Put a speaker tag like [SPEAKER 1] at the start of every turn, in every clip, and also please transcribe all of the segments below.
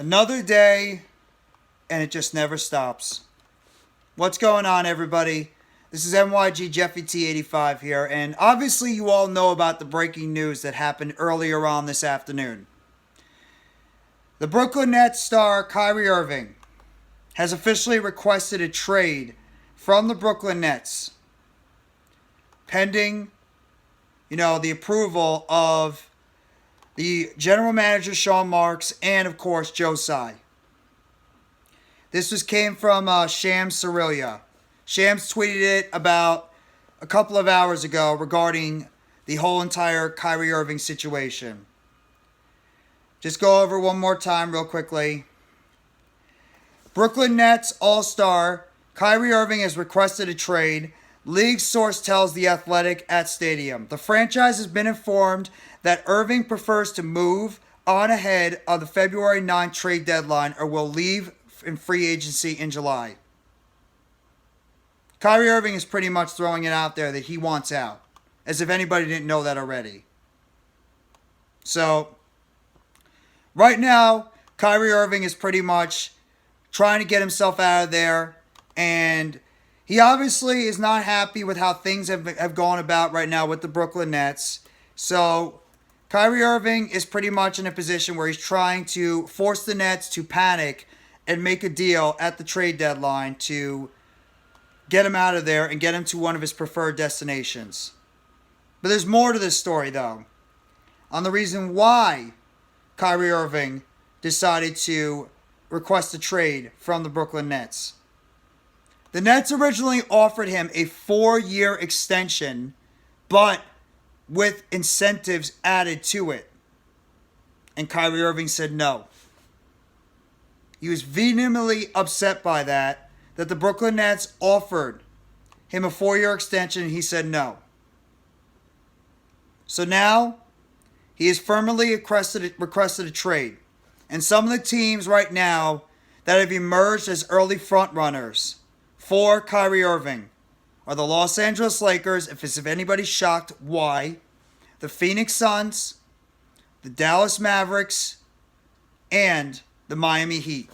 [SPEAKER 1] Another day, and it just never stops. What's going on, everybody? This is NYG Jeffy T85 here, and obviously you all know about the breaking news that happened earlier on this afternoon. The Brooklyn Nets star Kyrie Irving has officially requested a trade from the Brooklyn Nets, pending, the approval of the general manager, Sean Marks, and, of course, Joe Tsai. This came from Shams Charania. Shams tweeted it about a couple of hours ago regarding the whole entire Kyrie Irving situation. Just go over one more time real quickly. Brooklyn Nets All-Star Kyrie Irving has requested a trade. League source tells The Athletic at Stadium. The franchise has been informed that Irving prefers to move on ahead of the February 9th trade deadline or will leave in free agency in July. Kyrie Irving is pretty much throwing it out there that he wants out, as if anybody didn't know that already. So, right now, Kyrie Irving is pretty much trying to get himself out of there, and he obviously is not happy with how things have gone about right now with the Brooklyn Nets. So, Kyrie Irving is pretty much in a position where he's trying to force the Nets to panic and make a deal at the trade deadline to get him out of there and get him to one of his preferred destinations. But there's more to this story, though, on the reason why Kyrie Irving decided to request a trade from the Brooklyn Nets. The Nets originally offered him a 4-year extension, but with incentives added to it. And Kyrie Irving said no. He was vehemently upset by that the Brooklyn Nets offered him a 4-year extension, and he said no. So now, he has firmly requested a trade. And some of the teams right now that have emerged as early frontrunners for Kyrie Irving are the Los Angeles Lakers, if anybody's shocked why, the Phoenix Suns, the Dallas Mavericks, and the Miami Heat.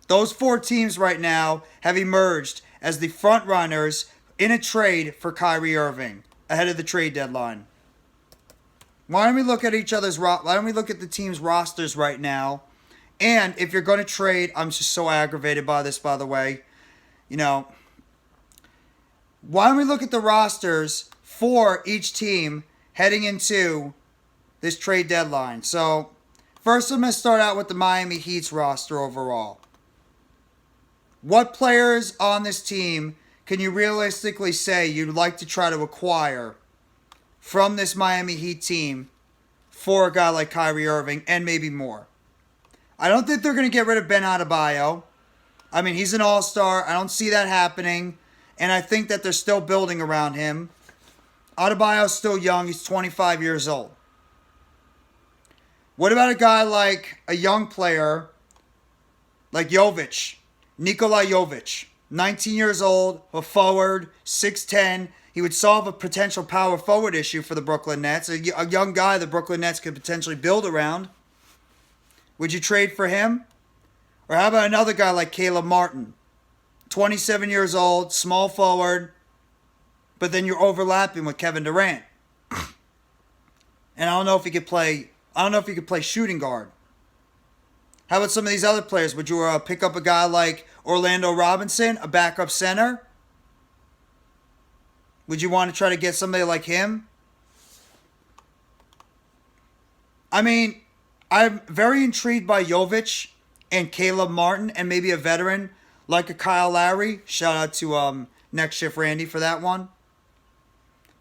[SPEAKER 1] Those 4 teams right now have emerged as the frontrunners in a trade for Kyrie Irving ahead of the trade deadline. Why don't we look at the team's rosters right now? And if you're going to trade, I'm just so aggravated by this, by the way. Why don't we look at the rosters for each team heading into this trade deadline? So, first I'm going to start out with the Miami Heat's roster overall. What players on this team can you realistically say you'd like to try to acquire from this Miami Heat team for a guy like Kyrie Irving and maybe more? I don't think they're going to get rid of Ben Adebayo. I mean, he's an all-star. I don't see that happening. And I think that they're still building around him. Adebayo's still young. He's 25 years old. What about a guy like a young player like Jovic? Nikola Jovic. 19 years old, a forward, 6'10". He would solve a potential power forward issue for the Brooklyn Nets. A young guy the Brooklyn Nets could potentially build around. Would you trade for him? Or how about another guy like Caleb Martin? 27 years old, small forward, but then you're overlapping with Kevin Durant. And I don't know if he could play shooting guard. How about some of these other players? Would you pick up a guy like Orlando Robinson, a backup center? Would you want to try to get somebody like him? I mean, I'm very intrigued by Jovic and Caleb Martin and maybe a veteran like a Kyle Lowry. Shout out to Next Shift Randy for that one.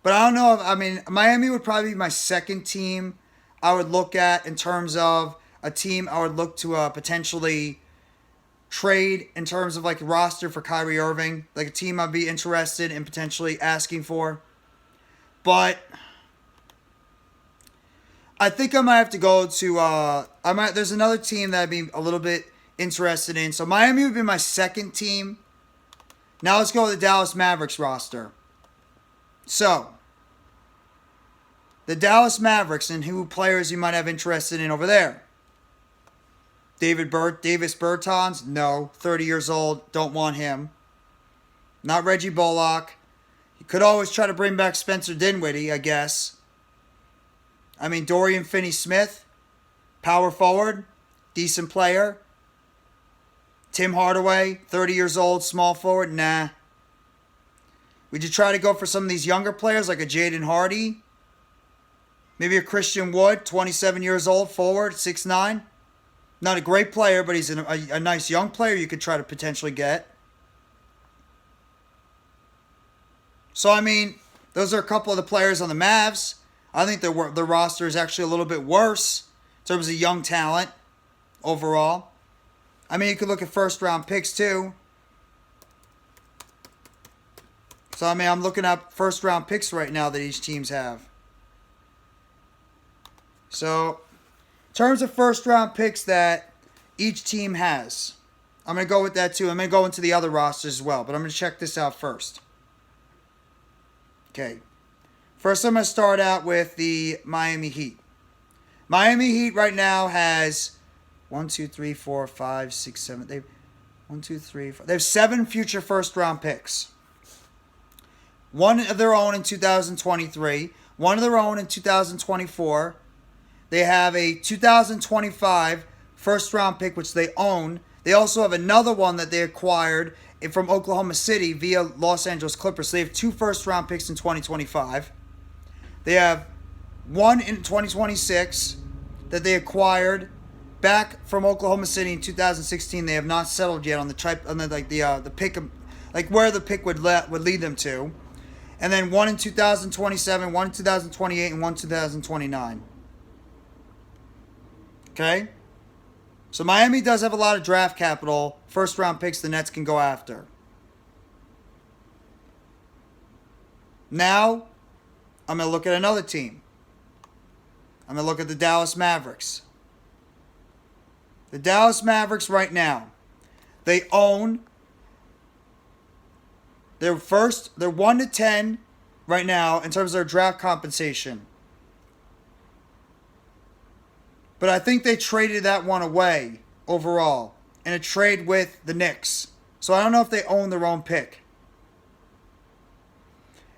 [SPEAKER 1] But I don't know. Miami would probably be my second team I would look at in terms of a team I would look to potentially trade in terms of like a roster for Kyrie Irving. Like a team I'd be interested in potentially asking for. But I think I might have to go to there's another team that I'd be a little bit interested in. So Miami would be my second team. Now let's go to the Dallas Mavericks roster. So, the Dallas Mavericks and who players you might have interested in over there. Davis Bertans, no. 30 years old, don't want him. Not Reggie Bullock. You could always try to bring back Spencer Dinwiddie, I guess. I mean, Dorian Finney-Smith, power forward, decent player. Tim Hardaway, 30 years old, small forward, nah. Would you try to go for some of these younger players like a Jaden Hardy? Maybe a Christian Wood, 27 years old, forward, 6'9". Not a great player, but he's a nice young player you could try to potentially get. So, I mean, those are a couple of the players on the Mavs. I think the roster is actually a little bit worse in terms of young talent overall. I mean, you could look at first-round picks, too. So, I mean, I'm looking at first-round picks right now that each teams have. So, in terms of first-round picks that each team has, I'm going to go with that, too. I'm going to go into the other rosters as well, but I'm going to check this out first. Okay. First, I'm going to start out with the Miami Heat. Miami Heat right now has 1, 2, 3, 4, 5, 6, 7. They have 1, 2, 3, 4. They have 7 future first-round picks. One of their own in 2023. One of their own in 2024. They have a 2025 first-round pick, which they own. They also have another one that they acquired from Oklahoma City via Los Angeles Clippers. So they have 2 first-round picks in 2025. They have one in 2026 that they acquired back from Oklahoma City in 2016. They have not settled yet on the type, on the pick, like where the pick would lead them to. And then one in 2027, one in 2028, and one in 2029. Okay? So Miami does have a lot of draft capital, first-round picks the Nets can go after. Now, I'm going to look at another team. I'm going to look at the Dallas Mavericks. The Dallas Mavericks right now, they own they're 1 to 10 right now in terms of their draft compensation. But I think they traded that one away overall in a trade with the Knicks. So I don't know if they own their own pick.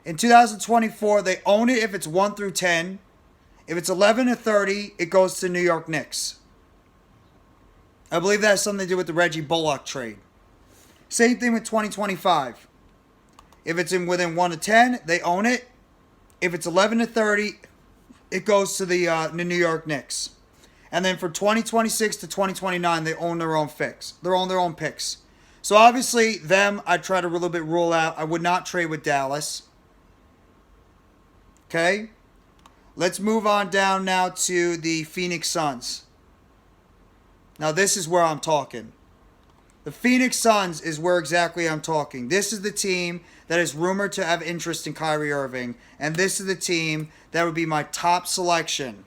[SPEAKER 1] In 2024, they own it if it's 1 through 10. If it's 11 to 30, it goes to New York Knicks. I believe that has something to do with the Reggie Bullock trade. Same thing with 2025. If it's within 1 to 10, they own it. If it's 11 to 30, it goes to the New York Knicks. And then for 2026 to 2029, they own their own picks. They own their own picks. So obviously, them, I'd try to a little bit rule out. I would not trade with Dallas. Okay? Let's move on down now to the Phoenix Suns. Now, this is where I'm talking. The Phoenix Suns is where exactly I'm talking. This is the team that is rumored to have interest in Kyrie Irving. And this is the team that would be my top selection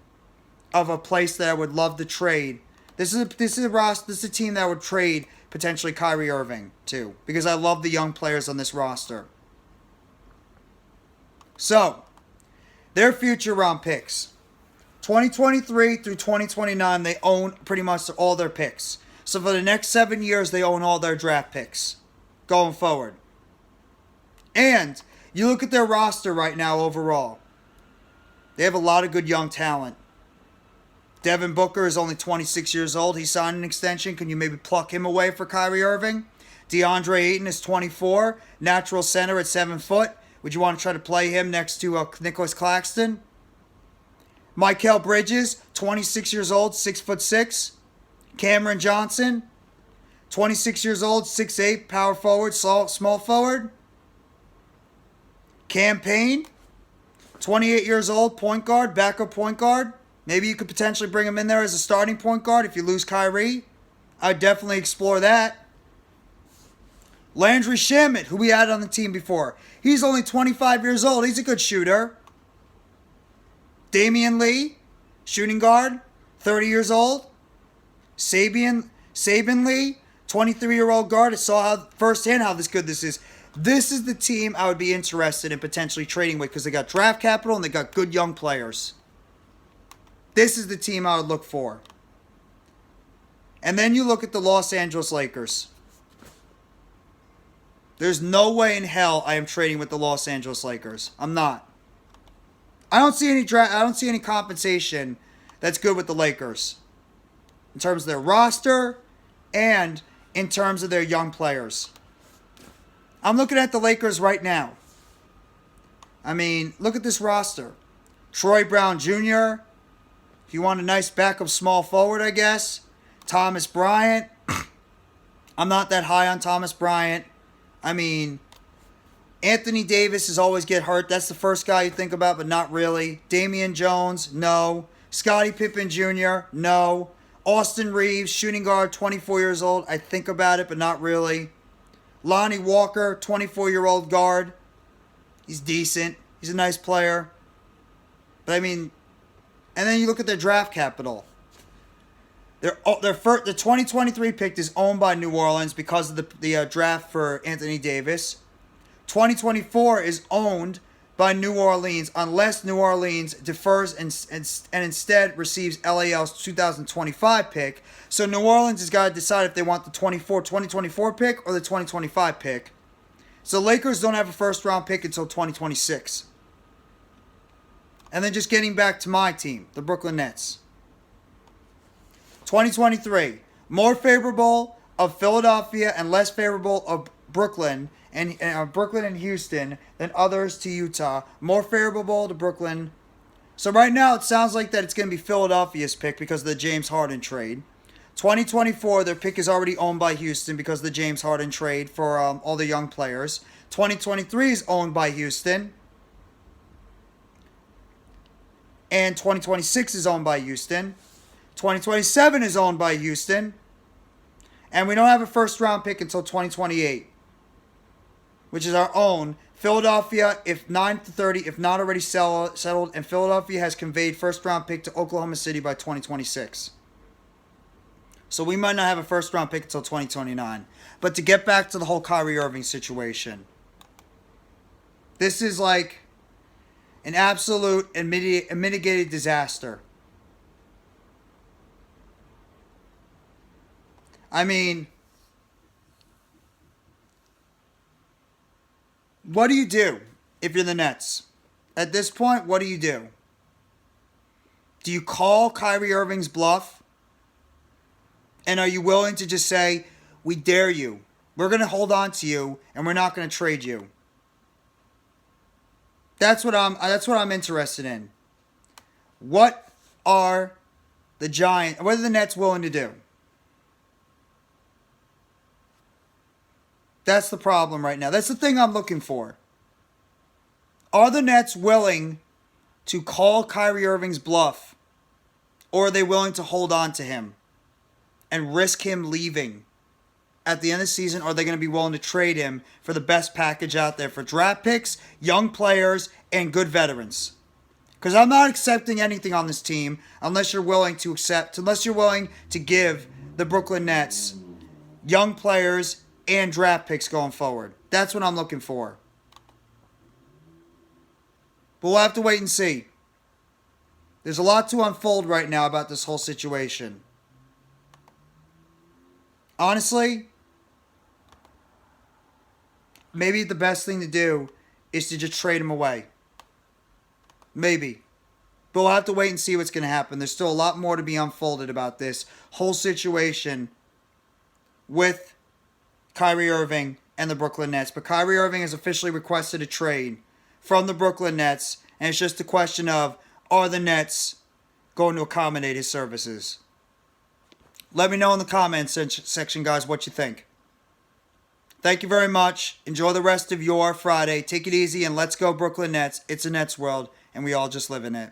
[SPEAKER 1] of a place that I would love to trade. This is a team that would trade potentially Kyrie Irving to, because I love the young players on this roster. So, their future round picks. 2023 through 2029, they own pretty much all their picks. So for the next 7 years, they own all their draft picks going forward. And you look at their roster right now overall. They have a lot of good young talent. Devin Booker is only 26 years old. He signed an extension. Can you maybe pluck him away for Kyrie Irving? DeAndre Ayton is 24. Natural center at 7 foot. Would you want to try to play him next to Nicholas Claxton? Mikal Bridges, 26 years old, 6'6". Cameron Johnson, 26 years old, 6'8", power forward, small forward. Cam Payne, 28 years old, point guard, backup point guard. Maybe you could potentially bring him in there as a starting point guard if you lose Kyrie. I'd definitely explore that. Landry Shamet, who we had on the team before. He's only 25 years old. He's a good shooter. Damian Lee, shooting guard, 30 years old. Saban Lee, 23-year-old guard. I saw firsthand how good this is. This is the team I would be interested in potentially trading with because they got draft capital and they got good young players. This is the team I would look for. And then you look at the Los Angeles Lakers. There's no way in hell I am trading with the Los Angeles Lakers. I'm not. I don't see any compensation that's good with the Lakers in terms of their roster and in terms of their young players. I'm looking at the Lakers right now. I mean, look at this roster. Troy Brown Jr., if you want a nice backup small forward, I guess. Thomas Bryant. I'm not that high on Thomas Bryant. I mean, Anthony Davis is always get hurt. That's the first guy you think about, but not really. Damian Jones, no. Scottie Pippen Jr., no. Austin Reeves, shooting guard, 24 years old. I think about it, but not really. Lonnie Walker, 24-year-old guard. He's decent. He's a nice player. But I mean, and then you look at their draft capital. The 2023 pick is owned by New Orleans because of the draft for Anthony Davis. 2024 is owned by New Orleans unless New Orleans defers and instead receives LAL's 2025 pick. So New Orleans has got to decide if they want the 2024 pick or the 2025 pick. So Lakers don't have a first-round pick until 2026. And then just getting back to my team, the Brooklyn Nets. 2023, more favorable of Philadelphia and less favorable of Brooklyn and Houston than others to Utah. More favorable to Brooklyn. So right now it sounds like that it's going to be Philadelphia's pick because of the James Harden trade. 2024, their pick is already owned by Houston because of the James Harden trade for all the young players. 2023 is owned by Houston. And 2026 is owned by Houston. 2027 is owned by Houston. And we don't have a first-round pick until 2028, which is our own. Philadelphia, if 9-30, if not already settled, and Philadelphia has conveyed first-round pick to Oklahoma City by 2026. So we might not have a first-round pick until 2029. But to get back to the whole Kyrie Irving situation, this is like an absolute and mitigated disaster. I mean, what do you do if you're the Nets? At this point, what do you do? Do you call Kyrie Irving's bluff? And are you willing to just say, we dare you. We're going to hold on to you, and we're not going to trade you. That's what I'm interested in. What are the Nets willing to do? That's the problem right now. That's the thing I'm looking for. Are the Nets willing to call Kyrie Irving's bluff? Or are they willing to hold on to him and risk him leaving at the end of the season? Or are they going to be willing to trade him for the best package out there for draft picks, young players, and good veterans? Because I'm not accepting anything on this team unless you're willing to give the Brooklyn Nets young players and draft picks going forward. That's what I'm looking for. But we'll have to wait and see. There's a lot to unfold right now about this whole situation. Honestly, maybe the best thing to do is to just trade him away. Maybe. But we'll have to wait and see what's going to happen. There's still a lot more to be unfolded about this whole situation with Kyrie Irving and the Brooklyn Nets. But Kyrie Irving has officially requested a trade from the Brooklyn Nets. And it's just a question of, are the Nets going to accommodate his services? Let me know in the comments section, guys, what you think. Thank you very much. Enjoy the rest of your Friday. Take it easy and let's go Brooklyn Nets. It's a Nets world, and we all just live in it.